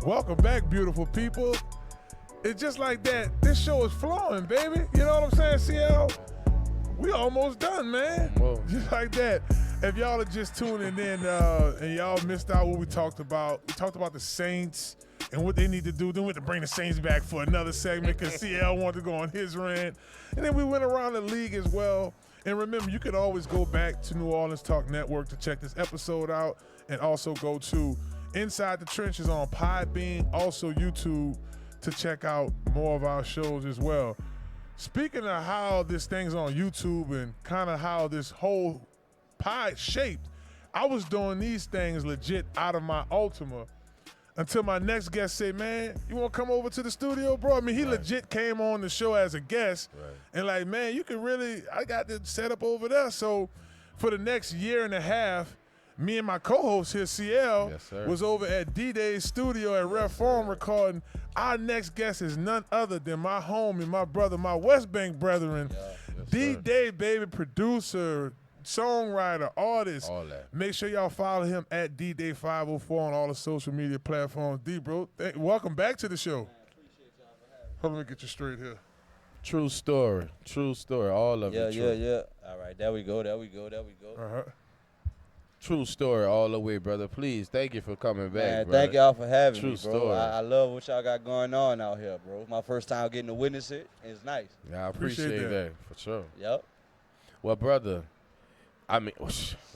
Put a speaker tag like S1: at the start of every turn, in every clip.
S1: Welcome back, beautiful people. It's just like that. This show is flowing, baby. You know what I'm saying, CL? We almost done, man.
S2: Whoa.
S1: Just like that. If y'all are just tuning in and y'all missed out what we talked about the Saints and what they need to do. Then we had to bring the Saints back for another segment because CL wanted to go on his rant. And then we went around the league as well. And remember, you can always go back to New Orleans Talk Network to check this episode out, and also go to Inside the Trenches on Podbean, also YouTube, to check out more of our shows as well. Speaking of how this thing's on YouTube and kind of how this whole pie shaped, I was doing these things legit out of my Ultima until my next guest said, man, you want to come over to the studio, bro? I mean, he legit came on the show as a guest.
S2: Right.
S1: And like, man, you can really, I got this set up over there. So for the next year and a half, me and my co-host here, CL, was over at Deeday's studio at Ref Farm recording. Our next guest is none other than my homie, my brother, my West Bank brethren, Deeday, baby, producer, songwriter, artist.
S2: All that.
S1: Make sure y'all follow him at Deeday504 on all the social media platforms. D, bro, welcome back to the show. Hold on, let me get you straight here.
S2: True story. All of it.
S3: Yeah. All right, there we go.
S1: Uh-huh.
S2: True story all the way, brother. Please, thank you for coming back,
S3: Man,
S2: brother.
S3: thank y'all for having
S2: True
S3: me, bro.
S2: story.
S3: I love what y'all got going on out here, bro. My first time getting to witness it. It's nice.
S2: Yeah, I appreciate that for sure.
S3: Yep.
S2: Well, brother, I mean,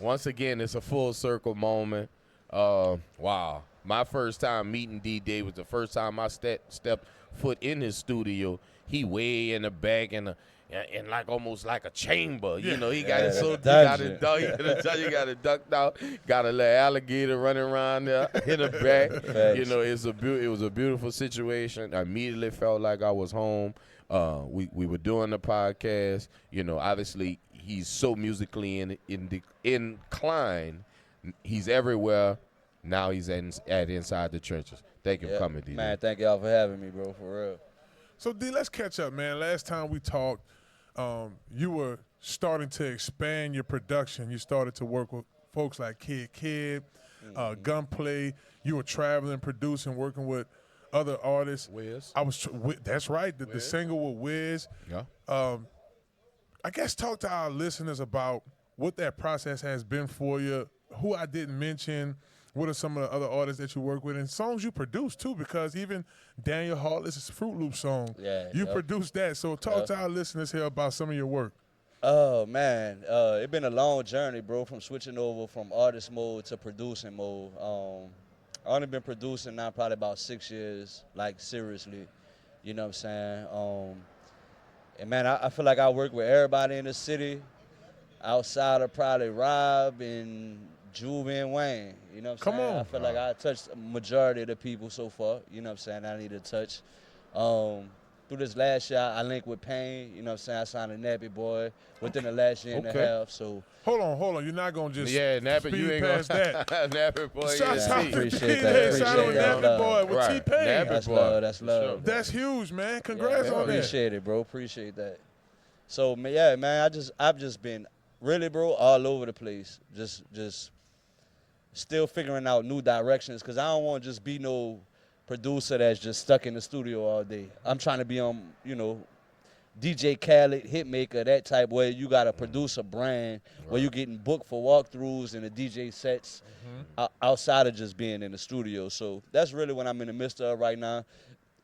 S2: once again, it's a full circle moment. Wow. My first time meeting D-Day was the first time I stepped foot in his studio. He way in the back in like almost like a chamber.
S1: Yeah.
S2: You know, he got it so
S3: a
S2: deep,
S3: dungeon.
S2: you got it ducked out, got a little alligator running around there in the back.
S3: Facts.
S2: You know, it was a beautiful situation. I immediately felt like I was home. We were doing the podcast. You know, obviously he's so musically inclined. He's everywhere. Now he's at Inside the Trenches. Thank you for coming, D.
S3: Man, thank y'all for having me, bro, for real.
S1: So, D, let's catch up, man. Last time we talked, you were starting to expand your production. You started to work with folks like Kid, Gunplay. You were traveling, producing, working with other artists.
S2: Wiz.
S1: That's right, the single with Wiz.
S2: Yeah.
S1: I guess talk to our listeners about what that process has been for you, who I didn't mention. What are some of the other artists that you work with, and songs you produce too? Because even Daniel Heartless's Fruit Loop song, you produced that. So talk to our listeners here about some of your work.
S3: Oh man, it's been a long journey, bro, from switching over from artist mode to producing mode. I only been producing now probably about 6 years, like seriously. You know what I'm saying? And man, I feel like I work with everybody in the city, outside of probably Rob and Juvie and Wayne, you know what I'm saying? I feel like I touched a majority of the people so far, you know what I'm saying, I need to touch. Through this last year, I linked with Payne, you know what I'm saying, I signed a Nappy Boy within the last year and a half, so.
S1: Hold on, you're not going to just
S2: Nappy,
S1: speed
S2: you ain't
S1: past that.
S2: Nappy Boy,
S1: Shout out to
S3: appreciate
S1: D-Day,
S3: that.
S1: shout out to
S3: Appreciate
S1: Nappy Boy with
S2: Right.
S1: T-Pain.
S2: Nappy
S3: That's
S2: Boy.
S3: love, that's
S2: For
S3: love.
S2: sure.
S1: That's huge, man. Congrats on that.
S3: Appreciate it, bro, appreciate that. So, yeah, man, I've just been really, bro, all over the place, just still figuring out new directions, because I don't want to just be no producer that's just stuck in the studio all day. I'm trying to be on, you know, DJ Khaled, Hitmaker, that type where you got to produce a brand, where you're getting booked for walkthroughs and the DJ sets outside of just being in the studio. So that's really what I'm in the midst of right now.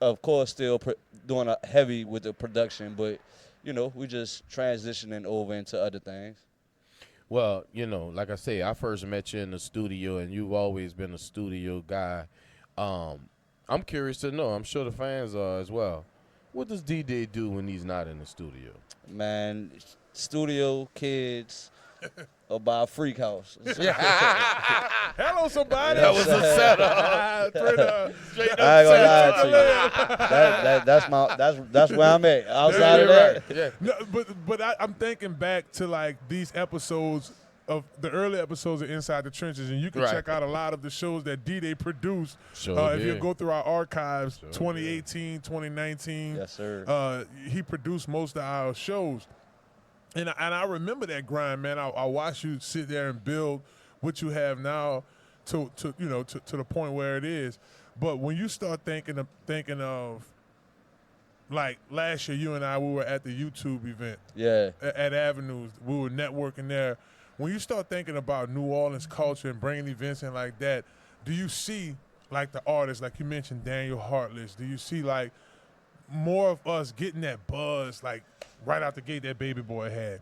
S3: Of course, still doing a heavy with the production, but, you know, we just transitioning over into other things.
S2: Well, you know, like I say, I first met you in the studio, and you've always been a studio guy. I'm curious to know, I'm sure the fans are as well, what does D-Day do when he's not in the studio?
S3: Man, studio, kids, about Freak House.
S1: Hello, somebody.
S2: That was a setup. Straight up
S3: I ain't gonna lie to you. That's where I'm at. Outside of that,
S2: Yeah.
S1: No, but I'm thinking back to like these episodes of the early episodes of Inside the Trenches, and you can check out a lot of the shows that D-Day produced. If you go through our archives, 2018, 2019.
S3: yes, sir.
S1: He produced most of our shows. And I remember that grind, man. I watched you sit there and build what you have now to the point where it is. But when you start thinking of like last year, you and I, we were at the YouTube event.
S3: Yeah.
S1: At Avenues. We were networking there. When you start thinking about New Orleans culture and bringing events in like that, do you see like the artists, like you mentioned Daniel Heartless, do you see like more of us getting that buzz like right out the gate that Baby Boy had,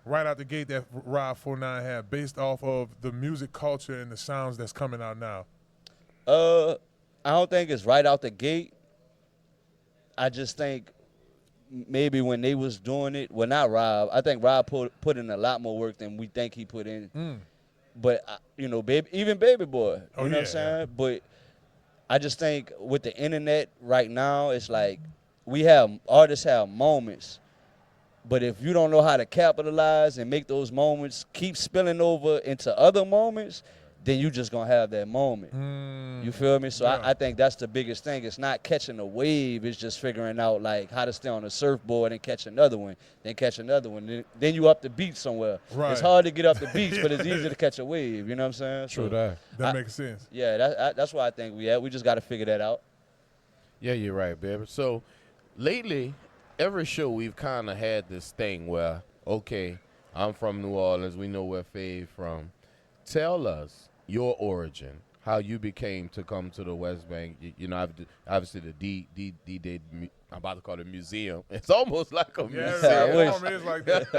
S1: right out the gate that Rod 49 had, based off of the music culture and the sounds that's coming out now?
S3: I don't think it's right out the gate. I just think maybe when they was doing it, well, not Rob. I think Rob put in a lot more work than we think he put in. But, you know, even Baby Boy, you know what I'm saying? But I just think with the internet right now, it's like artists have moments. But if you don't know how to capitalize and make those moments keep spilling over into other moments, then you just going to have that moment. You feel me? So I think that's the biggest thing. It's not catching a wave. It's just figuring out, like, how to stay on a surfboard and catch another one, then catch another one. Then you up the beach somewhere.
S1: Right.
S3: It's hard to get up the beach, but it's easy to catch a wave. You know what I'm saying?
S2: True
S3: So
S2: that.
S1: That makes sense.
S3: Yeah, that's why I think we at. We just got to figure that out.
S2: Yeah, you're right, baby. So lately, every show we've kind of had this thing where, okay, I'm from New Orleans. We know where Faye from. Tell us your origin, how you became to come to the West Bank. You know, obviously the Deeday, I'm about to call it museum. It's almost like a museum.
S1: It is like that.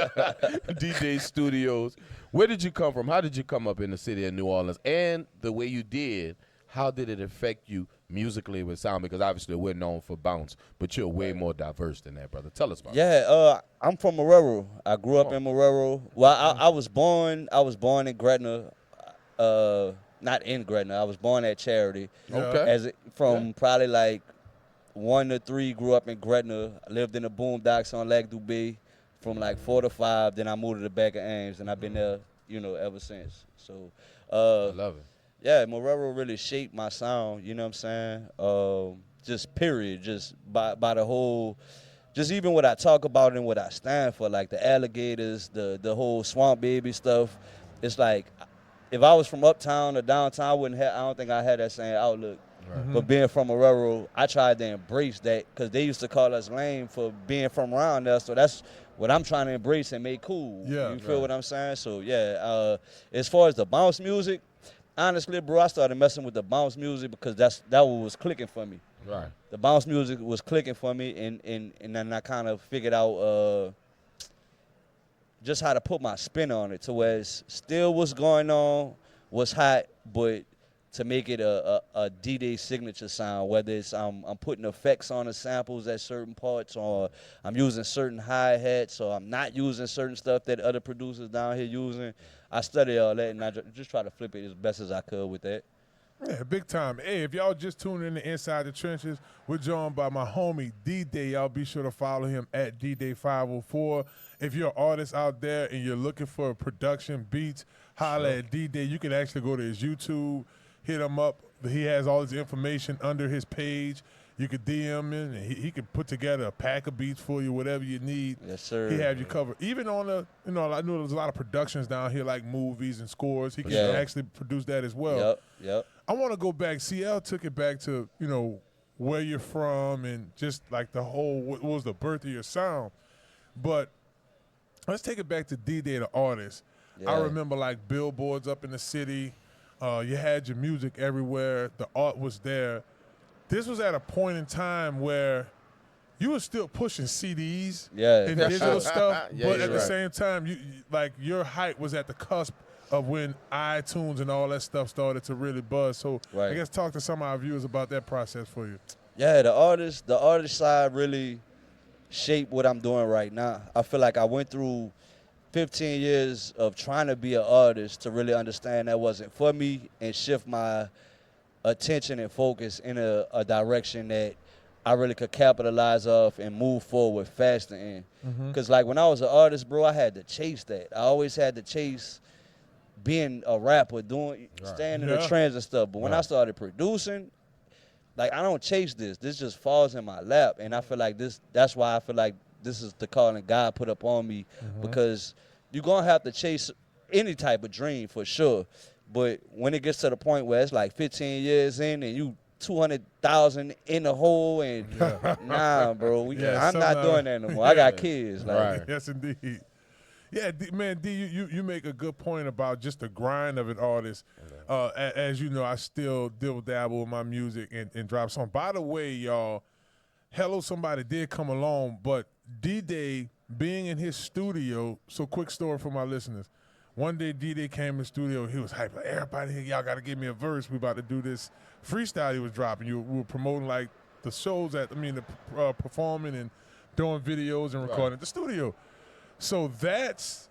S2: Deeday Studios. Where did you come from? How did you come up in the city of New Orleans? And the way you did, how did it affect you musically with sound? Because obviously we're known for bounce, but you're way more diverse than that, brother. Tell us about it.
S3: Yeah, I'm from Marrero. I grew up in Marrero. Well, I was born in Gretna. Not in Gretna. I was born at Charity.
S2: Okay.
S3: Probably like 1 to 3, grew up in Gretna. I lived in the boondocks on Lac du Bay from like 4 to 5. Then I moved to the back of Ames, and I've been there, you know, ever since. So,
S2: I love it.
S3: yeah, Marrero really shaped my sound. You know what I'm saying? Just period. Just by the whole. Just even what I talk about and what I stand for, like the alligators, the whole swamp baby stuff. It's like, if I was from uptown or downtown, I don't think I had that same outlook. Right. But being from Marrero, I tried to embrace that because they used to call us lame for being from around there. So that's what I'm trying to embrace and make cool.
S1: Yeah,
S3: you feel what I'm saying? So, yeah, as far as the bounce music, honestly, bro, I started messing with the bounce music because that what was clicking for me.
S2: Right.
S3: The bounce music was clicking for me, and then I kind of figured out just how to put my spin on it to where it's still what's going on, what's hot, but to make it a Deeday signature sound, whether it's I'm putting effects on the samples at certain parts, or I'm using certain hi-hats, or I'm not using certain stuff that other producers down here using. I study all that, and I just try to flip it as best as I could with that.
S1: Yeah, big time. Hey, if y'all just tuning in to Inside the Trenches, we're joined by my homie Deeday. Y'all be sure to follow him at Deeday504. If you're an artist out there and you're looking for production beats, holla at Deeday. You can actually go to his YouTube, hit him up. He has all his information under his page. You could DM him, and he could put together a pack of beats for you, whatever you need.
S3: Yes, sir.
S1: He have you covered. Even on the, I know there's a lot of productions down here, like movies and scores. He can actually produce that as well.
S3: Yep.
S1: I want to go back. CL took it back to, where you're from and just like the whole, what was the birth of your sound. But let's take it back to Deeday, the artist. Yeah. I remember like billboards up in the city. You had your music everywhere. The art was there. This was at a point in time where you were still pushing CDs and digital stuff, but at the same time, your hype was at the cusp of when iTunes and all that stuff started to really buzz. So I guess talk to some of our viewers about that process for you.
S3: Yeah, the artist side really shaped what I'm doing right now. I feel like I went through 15 years of trying to be an artist to really understand that wasn't for me and shift my attention and focus in a direction that I really could capitalize off and move forward faster in. Because like when I was an artist, bro, I had to chase that. I always had to chase being a rapper, staying in the trends and stuff. But when I started producing, like I don't chase this. This just falls in my lap. And I feel like that's why I feel like this is the calling God put up on me, because you're going to have to chase any type of dream for sure. But when it gets to the point where it's like 15 years in and you 200,000 in the hole and nah, bro. I'm not doing that no more. I got kids. Like,
S2: Right.
S1: Yes, indeed. Yeah, man, D, you make a good point about just the grind of it all. This, as you know, I still dabble with my music and drop songs. By the way, y'all, Hello Somebody did come along, but Deeday being in his studio. So, quick story for my listeners. One day, Deeday came in the studio. He was hyped. Like, everybody here, y'all got to give me a verse. We about to do this freestyle he was dropping. We were promoting like the shows performing and doing videos and recording at the studio. So that's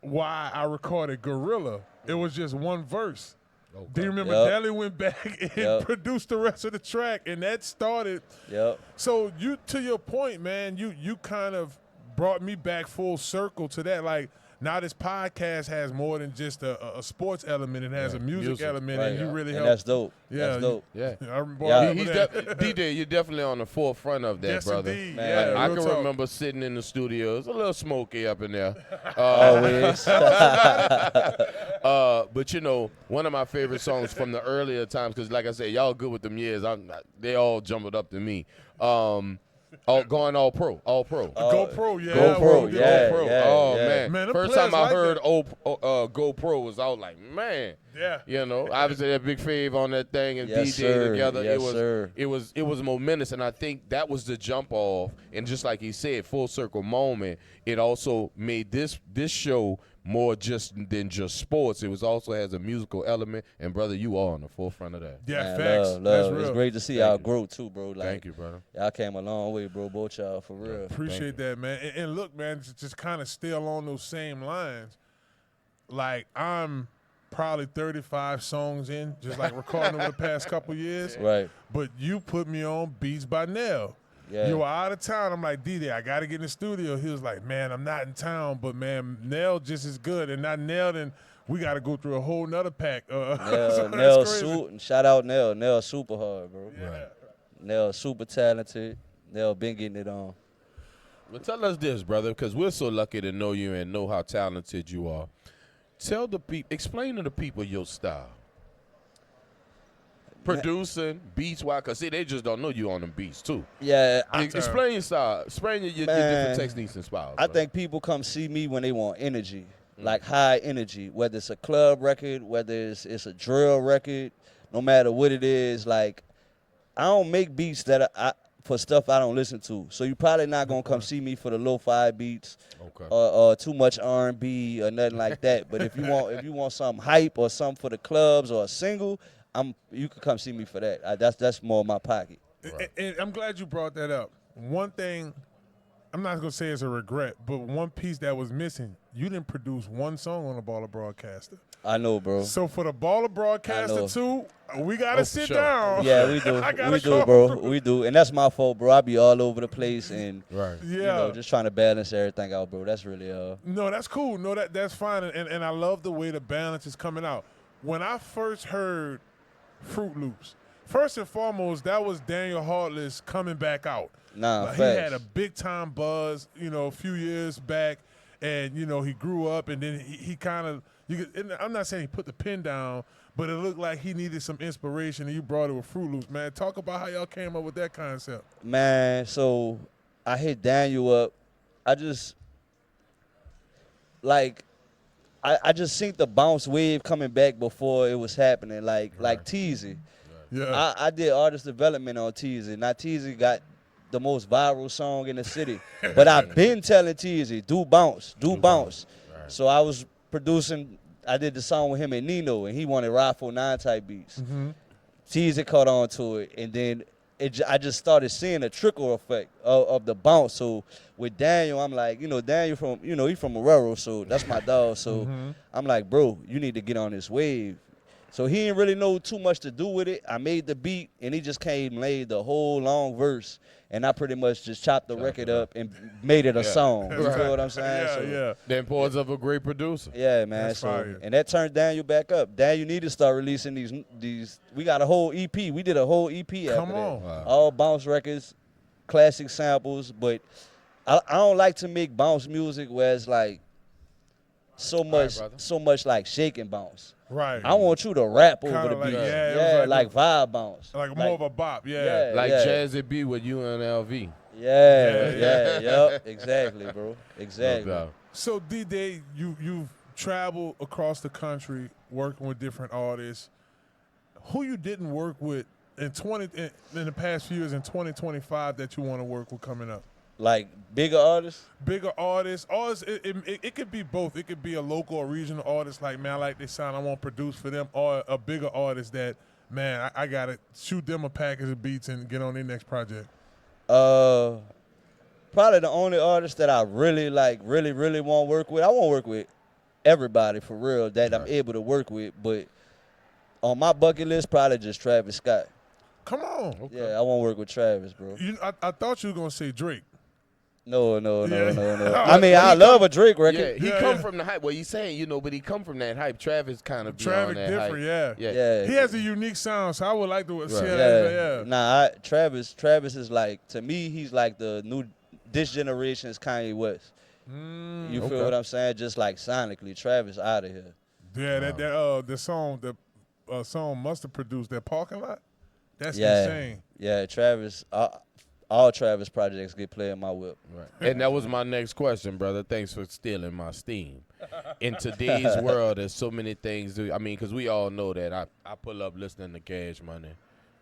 S1: why I recorded Gorilla. It was just one verse. Okay. Do you remember Dally went back and produced the rest of the track, and that started.
S3: Yep.
S1: So to your point, man, you kind of brought me back full circle to that. Like, now this podcast has more than just a sports element. It has a music element, and you really help.
S3: That's dope.
S1: Yeah,
S3: that's dope.
S2: Deeday, you're definitely on the forefront of that,
S1: yes,
S2: brother.
S1: Indeed.
S3: Man,
S2: I can remember sitting in the studio. It's a little smoky up in there.
S3: Always.
S2: But, you know, one of my favorite songs from the earlier times, because like I said, y'all good with them years. They all jumbled up to me. Going all pro.
S1: GoPro, yeah.
S3: GoPro, yeah.
S2: GoPro.
S3: Yeah.
S2: Man. First time I heard GoPro was out like, man.
S1: Yeah.
S2: You know, obviously that big fave on that thing and
S3: Yes,
S2: DJ
S3: sir.
S2: together.
S3: Yes,
S2: It was momentous, and I think that was the jump off. And just like he said, full circle moment. It also made this show more than just sports. It was also has a musical element, and brother, you are on the forefront of that.
S1: Yeah,
S3: Man,
S1: facts.
S3: love.
S1: That's real.
S3: It's great to see y'all grow too, bro. Like,
S2: Thank you, brother.
S3: Y'all came a long way, bro. Both y'all, for real.
S1: Appreciate that, man. And look, man, just kind of stay along those same lines. Like, I'm probably 35 songs in, just like recording over the past couple years.
S3: Right.
S1: But you put me on Beats by Nell.
S3: Yeah.
S1: You were out of town. I'm like, Deeday, I got to get in the studio. He was like, man, I'm not in town, but, man, Nell just as good. And not Nell, then we got to go through a whole nother pack.
S3: Nell, shout out Nell. Nell super hard, bro.
S1: Yeah.
S3: Right. Nell super talented. Nell been getting it on.
S2: Well, tell us this, brother, because we're so lucky to know you and know how talented you are. Tell the people, explain to the people your style. Producing, beats, why? Because, see, they just don't know you on them beats, too.
S3: Yeah.
S2: Explain your style. Explain your different techniques and styles.
S3: I think people come see me when they want energy, like high energy, whether it's a club record, whether it's a drill record, no matter what it is. Like, I don't make beats for stuff I don't listen to. So you probably not going to come see me for the lo-fi beats or too much R&B or nothing like that. But if you want something hype or something for the clubs or a single, you can come see me for that. That's more my pocket.
S1: Right. And I'm glad you brought that up. One thing, I'm not going to say it's a regret, but one piece that was missing, you didn't produce one song on the Baller Broadcaster.
S3: I know, bro.
S1: So for the Baller Broadcaster, too, we got to sit down.
S3: Yeah, we do. We do, bro. We do. And that's my fault, bro. I be all over the place and just trying to balance everything out, bro. That's really
S1: No, that's cool. No, that's fine. And I love the way the balance is coming out. When I first heard Fruit Loops, first and foremost, that was Daniel Hartless coming back out.
S3: Nah,
S1: he had a big time buzz, a few years back, and he grew up, and then he kind of. I'm not saying he put the pen down, but it looked like he needed some inspiration, and you brought it with Fruit Loops, man. Talk about how y'all came up with that concept.
S3: Man, so I hit Daniel up. I just seen the bounce wave coming back before it was happening, like Teezy.
S1: Yeah.
S3: I did artist development on Teezy. Now Teezy got the most viral song in the city, but I've been telling Teezy, do bounce. Right. So I was producing. I did the song with him and Nino, and he wanted Rifle 9 type beats.
S1: Mm-hmm.
S3: Teezy caught on to it, and then I just started seeing a trickle effect of the bounce. So with Daniel, I'm like, Daniel he's from Marrero, so that's my dog. So I'm like, bro, you need to get on this wave. So he didn't really know too much to do with it. I made the beat, and he just came and laid the whole long verse, and I pretty much just chopped the record up and made it a song. You feel what I'm saying?
S1: Yeah.
S2: The importance of a great producer.
S3: Yeah, man.
S1: That's fire.
S3: And that turned Daniel back up. Daniel need to start releasing these. We got a whole EP. We did a whole EP after
S1: Come on.
S3: that. Wow. All bounce records, classic samples, but I don't like to make bounce music where it's like so much like shake and bounce.
S1: Right.
S3: I want you to rap over
S1: Kinda
S3: the
S1: like-
S3: beat.
S1: yeah, it
S3: Yeah,
S1: was
S3: like vibe bounce.
S1: Like more of a bop, yeah.
S2: Like
S3: yeah.
S2: Jazzy B with UNLV.
S3: Yep, exactly, bro. Exactly.
S2: No doubt.
S1: So Deeday, you've traveled across the country working with different artists. Who you didn't work with in the past few years in 2025 that you want to work with coming up?
S3: Like bigger artists?
S1: Bigger artists, it could be both. It could be a local or regional artist like, man, I like this sound, I want to produce for them, or a bigger artist that, man, I got to shoot them a package of beats and get on their next project.
S3: Probably the only artist that I really really want to work with. I want to work with everybody for real that I'm able to work with, but on my bucket list, probably just Travis Scott.
S1: Come on.
S2: Okay.
S3: Yeah, I want to work with Travis, bro.
S1: I thought you were going to say Drake.
S3: No.
S1: Yeah.
S3: I mean, I love a Drake
S2: Yeah,
S3: record.
S2: he come from the hype. Well, he's saying, but he come from that hype. Travis kind of
S1: Travis
S2: beyond that
S1: different,
S2: hype.
S3: Yeah.
S1: He has a unique sound, so I would like to see
S2: Right.
S1: that.
S3: Nah, Travis is like, to me, he's like this generation's Kanye West. You feel
S2: Okay.
S3: what I'm saying? Just like sonically, Travis out of here.
S1: Yeah, the song Must have produced that parking lot. That's
S3: Yeah.
S1: insane.
S3: Yeah, Travis. All Travis projects get played in my whip.
S2: Right. And that was my next question, brother. Thanks for stealing my steam. In today's world, there's so many things. Because we all know that I pull up listening to Cash Money.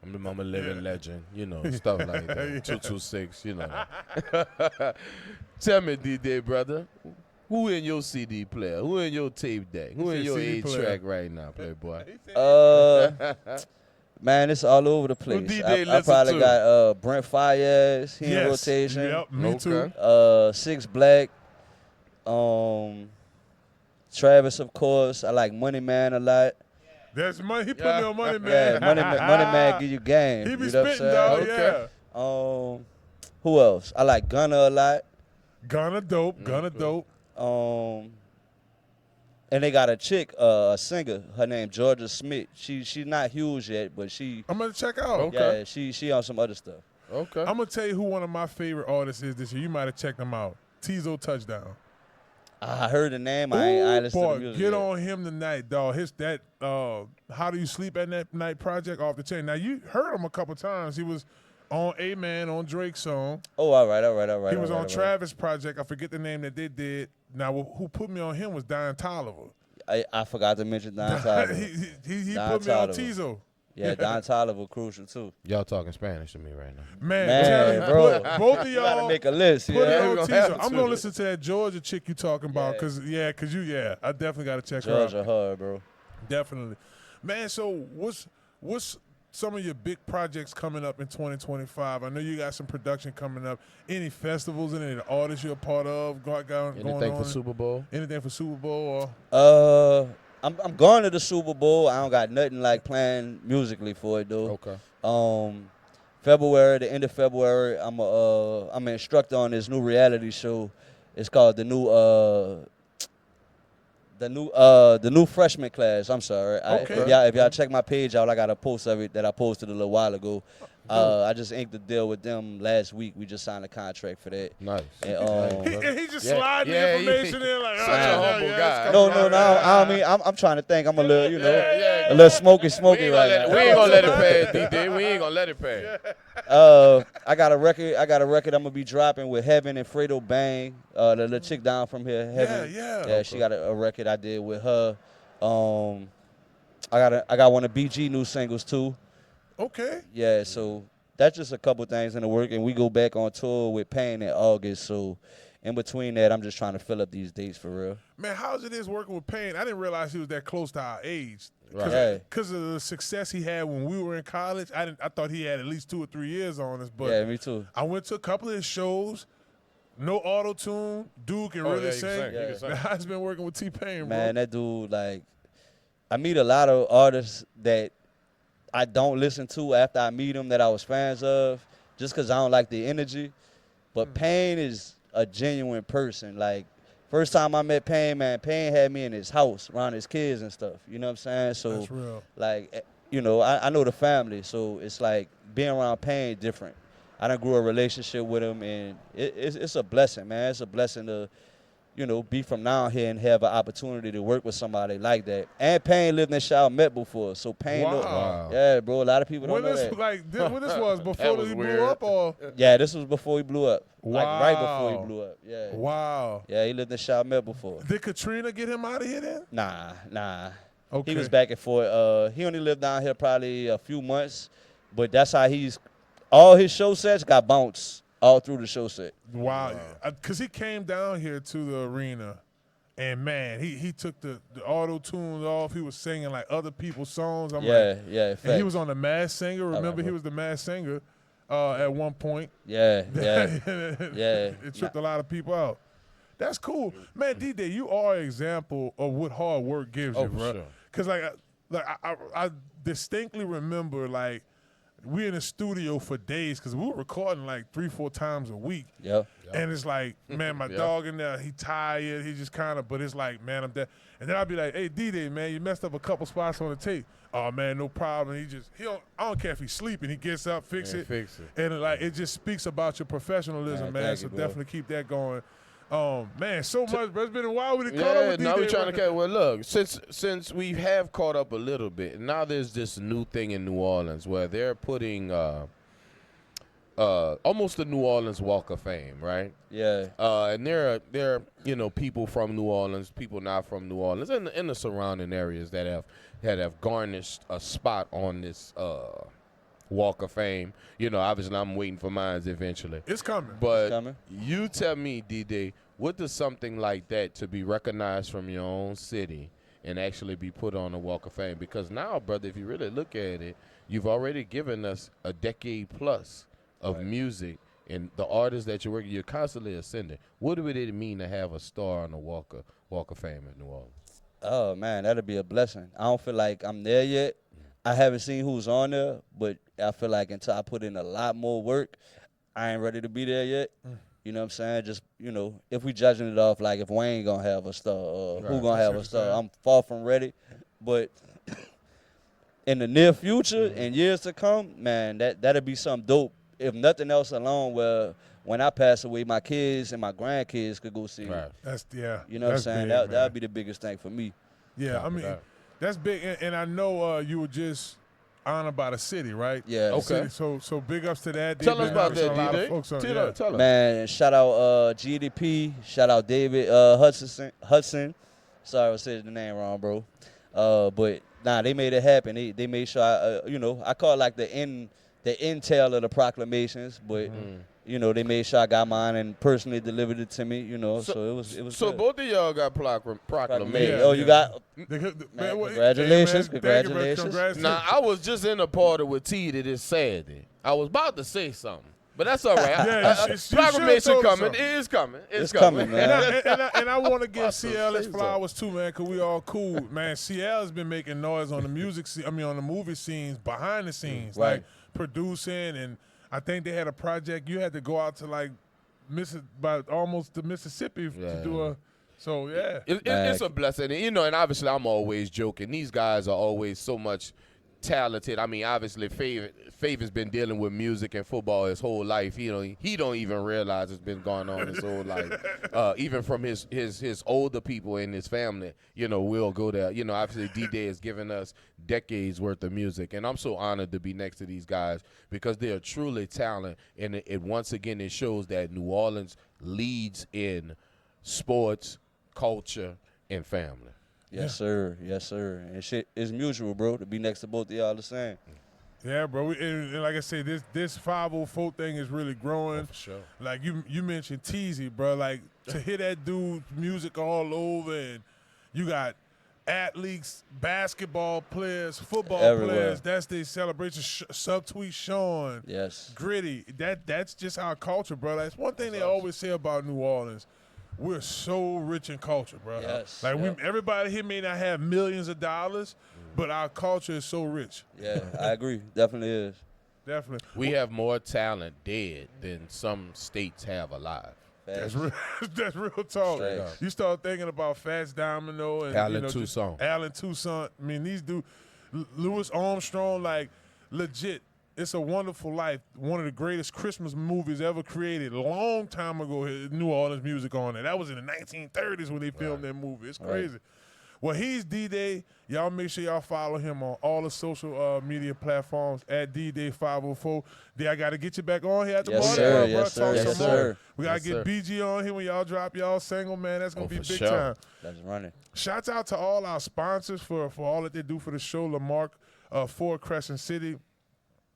S2: I'm a living legend, stuff like that. 226, Tell me, Deeday, brother, who in your CD player? Who in your tape deck? Who in your
S1: CD
S2: 8-track right now, Playboy?
S3: Man, it's all over the place.
S2: Deeday
S3: I probably
S2: listen to?
S3: got Brent Fayez, he in
S1: Yes.
S3: rotation.
S1: Yep, me too.
S2: Okay.
S3: 6 Black. Travis, of course. I like Money Man a lot.
S1: There's money. He put me on Money Man.
S3: Yeah, Money Man give you game.
S1: He be
S3: you know what I'm
S1: spitting,
S3: saying?
S1: dog.
S2: Okay.
S1: Yeah.
S3: Who else? I like Gunna a lot.
S1: Gunna dope.
S3: And they got a chick, a singer. Her name Georgia Smith. She's not huge yet, but
S1: I'm gonna check out.
S2: Okay.
S3: yeah, she on some other stuff.
S2: Okay.
S1: I'm gonna tell you who one of my favorite artists is this year. You might have checked him out. Tizo Touchdown.
S3: I heard the name. I ain't listened to
S1: Boy,
S3: the music
S1: get
S3: yet.
S1: on him tonight, dog. How Do You Sleep at Night project off the chain. Now you heard him a couple times. He was on A-Man on Drake's song.
S3: Oh, all right.
S1: He was on Travis project. I forget the name that they did. Now who put me on him was Don Toliver.
S3: I forgot to mention Don Toliver.
S1: he
S3: Don
S1: put me on
S3: Toliver.
S1: Tizo.
S3: Yeah, Don Toliver crucial too.
S2: Y'all talking Spanish to me right now.
S1: Man, I'm telling you,
S3: bro.
S1: both of
S3: You gotta
S1: y'all
S3: make a list.
S1: put it
S3: Yeah,
S1: on
S2: gonna
S1: Tizo.
S2: have
S1: I'm
S2: to.
S1: gonna listen to that Georgia chick you talking about,
S3: Yeah.
S1: cause I definitely gotta check her
S3: Georgia
S1: out.
S3: her, bro.
S1: Definitely, man. So what's some of your big projects coming up in 2025? I know you got some production coming up. Any festivals and any artists you're a part of going
S2: Anything
S1: on?
S2: for Super Bowl?
S1: Anything for Super Bowl? Or
S3: I'm going to the Super Bowl. I don't got nothing like planned musically for it though.
S2: Okay.
S3: February, the end of February, I'm an instructor on this new reality show. It's called the new freshman class. I'm sorry.
S1: Okay.
S3: If y'all check my page out, I got a post of it that I posted a little while ago. I just inked the deal with them last week. We just signed a contract for that.
S2: Nice.
S3: And,
S1: he just
S2: Yeah,
S1: sliding
S2: yeah,
S1: the information in like
S2: such a humble guy.
S3: no. I mean, I'm trying to think. I'm a little, a little smoky
S2: We
S3: right
S2: ain't
S3: now.
S2: gonna let it pass, D-Day. We ain't gonna let it pass.
S3: I got a record I'm gonna be dropping with Heaven and Fredo Bang. The little chick down from here, Heaven.
S1: Yeah.
S3: She got a record I did with her. I got one of BG new singles too.
S1: Okay.
S3: Yeah, so that's just a couple things in the work, and we go back on tour with Pain in August. So in between that, I'm just trying to fill up these dates for real.
S1: Man, how's it working with Payne? I didn't realize he was that close to our age.
S2: Right.
S3: Yeah.
S1: Because of the success he had when we were in college, I thought he had at least 2 or 3 years on us. But
S3: Yeah, me too.
S1: I went to a couple of his shows. No auto tune. Dude can really
S2: yeah,
S1: sing.
S2: he can sing.
S1: I've been working with T-Pain, bro.
S3: Man, that dude, like, I meet a lot of artists that I don't listen to after I meet them that I was fans of, just because I don't like the energy. But Payne is a genuine person. Like, first time I met Payne, man, Payne had me in his house around his kids and stuff. You know what I'm saying? So,
S1: That's real.
S3: like, I know the family, so it's like being around Payne different. I done grew a relationship with him, and it's a blessing, man. It's a blessing to, be from down here and have an opportunity to work with somebody like that. And Payne lived in Shaw Met before, so Payne
S1: Wow.
S3: yeah, bro, a lot of people don't
S1: When
S3: know
S1: this
S3: that.
S1: when this was before
S2: was
S1: he
S2: weird.
S1: blew up, or
S3: Yeah, this was before he blew up. Like right before
S1: Wow.
S3: he blew up. Yeah.
S1: wow.
S3: Yeah, he lived in Shaw Met before.
S1: Did Katrina get him out of here then?
S3: Nah.
S1: Okay.
S3: He was back and forth. He only lived down here probably a few months, but that's how all his show sets got bounced all through the show set.
S1: Wow. Because he came down here to the arena, and, man, he took the auto-tune off. He was singing, like, other people's songs. I'm like,
S3: Yeah.
S1: and he was on The Masked Singer. Remember, he
S3: bro.
S1: was The Masked Singer at one point.
S3: Yeah.
S1: It tripped a lot of people out. That's cool. Man, Deeday, you are an example of what hard work gives you,
S2: for
S1: bro.
S2: sure.
S1: Because, I distinctly remember, like, we in the studio for days because we were recording, like, 3-4 times a week.
S3: Yep.
S1: And it's like, man, my dog in there, he tired. He just kind of, but it's like, man, I'm dead. And then I'll be like, hey, Deeday, man, you messed up a couple spots on the tape. Oh, man, no problem. I don't care if he's sleeping. He gets up, fix it. And, like, it just speaks about your professionalism, man.
S3: thank
S1: So
S3: you, bro.
S1: definitely keep that going. Man, so much, bro. It's been a while we done caught up with
S2: now
S1: Deeday.
S2: we're trying to catch. Well, look, since we have caught up a little bit, now there's this new thing in New Orleans where they're putting almost the New Orleans Walk of Fame, right?
S3: Yeah.
S2: And there are people from New Orleans, people not from New Orleans, and in the surrounding areas that have garnished a spot on this Walk of Fame. Obviously, I'm waiting for mine eventually.
S1: It's coming.
S2: But
S3: It's coming.
S2: you tell me, Deeday, what does something like that to be recognized from your own city and actually be put on the Walk of Fame? Because now, brother, if you really look at it, you've already given us a decade plus of music, and the artists that you're working, you're constantly ascending. What would it mean to have a star on the Walk of Fame in New Orleans?
S3: Oh, man, that'd be a blessing. I don't feel like I'm there yet. I haven't seen who's on there, but I feel like until I put in a lot more work, I ain't ready to be there yet. You know what I'm saying? Just, if we judging it off like if Wayne gonna have a star or who gonna have a star, I'm far from ready. But in the near future and years to come, man, that'd be something dope. If nothing else alone, where when I pass away, my kids and my grandkids could go see it.
S1: That's,
S3: You know what I'm saying? That'd be the biggest thing for me.
S1: Yeah, I mean, that's big. And I know you were just honored by the city, right?
S3: Yeah.
S2: Okay.
S1: So big ups to that.
S2: Tell us about that,
S1: A lot of
S2: Deeday.
S1: folks on-
S2: Tell us.
S3: Man, shout out GDP, shout out David Hudson. Sorry I said the name wrong, bro. But nah, they made it happen. They made sure I call it like the intel of the proclamations, but they made sure I got mine and personally delivered it to me. So it was.
S2: So
S3: good.
S2: both of y'all got proclamation.
S3: Oh, you got.
S1: Man,
S3: Congratulations,
S1: hey, man, thank you, bro.
S3: congratulations.
S1: Congrats to
S2: Now, I was just in a party with T that is Saturday. I was about to say something, but that's all right.
S1: Yeah, you should
S2: Proclamation
S1: have told us
S2: coming.
S1: something.
S2: It is coming.
S3: It's coming, man.
S1: And I want to give CL his
S2: say
S1: flowers too, man, because we all cool. Man, CL has been making noise on the on the movie scenes, behind the scenes,
S3: Right.
S1: like producing. And I think they had a project. You had to go out to like almost to Mississippi to do a. So yeah,
S2: It's a blessing, and obviously I'm always joking. These guys are always so much talented. I mean, obviously Favor's been dealing with music and football his whole life. He don't even realize it's been going on his whole life. Even from his older people in his family, we'll go there. Obviously Deeday has given us decades worth of music, and I'm so honored to be next to these guys because they are truly talented. And it once again it shows that New Orleans leads in sports, culture, and family.
S3: Yes, sir. Yes, sir. And shit is mutual, bro. To be next to both of y'all the same.
S1: yeah, bro. And like I said, this 504 thing is really growing.
S2: For sure.
S1: Like you mentioned Teasy, bro. Like to hear that dude's music all over, and you got athletes, basketball players, football
S3: Everywhere.
S1: players. That's their celebration. Subtweet Sean,
S3: Yes.
S1: Gritty. That's just our culture, bro. That's one thing they always say about New Orleans. We're so rich in culture, bro.
S3: Yes.
S1: Like
S3: Yep.
S1: everybody here may not have millions of dollars, but our culture is so rich.
S3: Yeah, I agree. Definitely is.
S1: Definitely.
S2: We have more talent dead than some states have alive.
S1: That's
S3: Facts.
S1: real. That's real talk.
S3: Facts.
S1: You start thinking about Fats Domino and
S2: Allen
S1: just
S2: Toussaint.
S1: Allen Toussaint. I mean, these dudes, Louis Armstrong, like legit. It's a Wonderful Life, one of the greatest Christmas movies ever created. A long time ago, New Orleans music on it. That was in the 1930s when they filmed that movie. It's crazy. Well, he's Deeday. Y'all make sure y'all follow him on all the social media platforms at Deeday504. I got to get you back on here at the
S3: Yes,
S1: party.
S3: sir.
S1: Bro.
S3: Yes, sir.
S1: Talk
S3: Yes,
S1: some
S3: sir.
S1: more. We got to
S2: Yes,
S1: get BG on here when y'all drop y'all single, man. That's going to be
S2: for
S1: big
S2: sure.
S1: time.
S3: That's running.
S1: Shouts out to all our sponsors for all that they do for the show. Lamarck, Ford Crescent City.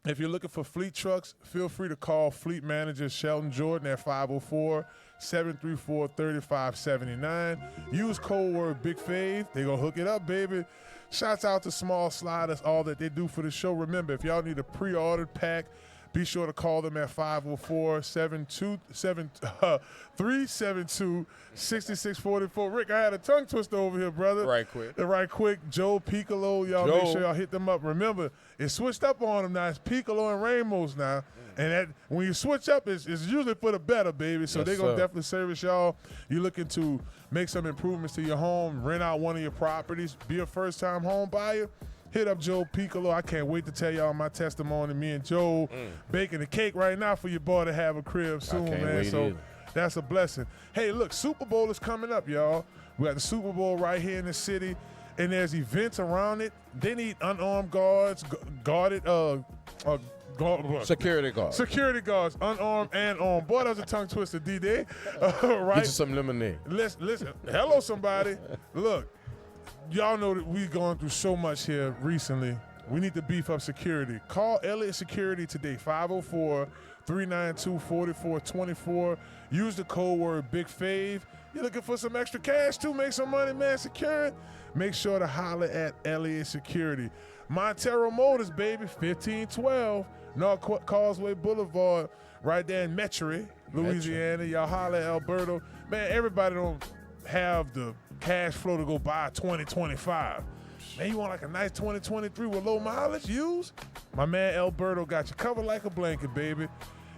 S1: If you're looking for fleet trucks, feel free to call Fleet Manager Shelton Jordan at 504-734-3579. Use code word Big Fave. They going to hook it up, baby. Shouts out to Small Sliders, all that they do for the show. Remember, if y'all need a pre-ordered pack, be sure to call them at 504-372-6644. Rick, I had a tongue twister over here, brother.
S2: Right quick.
S1: Right quick. Joe Piccolo, y'all make sure y'all hit them up. Remember, it's switched up on them now. It's Picolo and Ramos now. And that, when you switch up, it's usually for the better, baby. So they're going to definitely service y'all. You're looking to make some improvements to your home, rent out one of your properties, be a first-time home buyer, hit up Joe Piccolo. I can't wait to tell y'all my testimony. Me and Joe baking the cake right now for your boy to have a crib soon, man. So that's a blessing. Hey, look, Super Bowl is coming up, y'all. We got the Super Bowl right here in the city, and there's events around it. They need unarmed guards,
S2: Security guard.
S1: Security guards, unarmed and armed. Boy, that was a tongue twister, Deeday. Right?
S2: Get you some lemonade.
S1: Listen. Hello, somebody. Look, y'all know that we've gone through so much here recently. We need to beef up security. Call Elliott Security today, 504-392-4424. Use the code word Big Fave. You're looking for some extra cash too, make some money, man, secure it. Make sure to holler at Elliott Security. Montero Motors, baby, 1512 North Causeway Boulevard, right there in Metairie, Louisiana. Y'all holler at Alberto. Man, everybody don't have the cash flow to go buy a 2025. Man, you want like a nice 2023 with low mileage used? My man Alberto got you covered like a blanket, baby.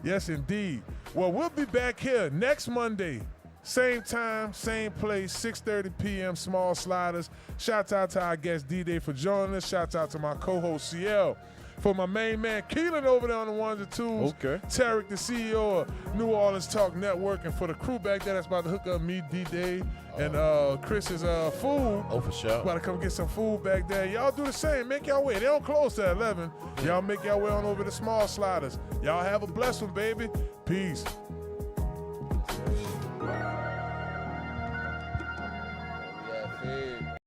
S1: Yes, indeed. Well, we'll be back here next Monday. Same time, same place, 6:30 p.m., Small Sliders. Shouts out to our guest Deeday for joining us. Shouts out to my co-host CL. For my main man Keelan over there on the ones and twos.
S2: Okay.
S1: Tarek, the CEO of New Orleans Talk Network. And for the crew back there that's about to hook up me, Deeday, and Chris's food.
S2: Oh, for sure.
S1: About to come get some food back there. Y'all do the same. Make y'all way. They don't close till 11. Y'all make y'all way on over to Small Sliders. Y'all have a blessed one, baby. Peace.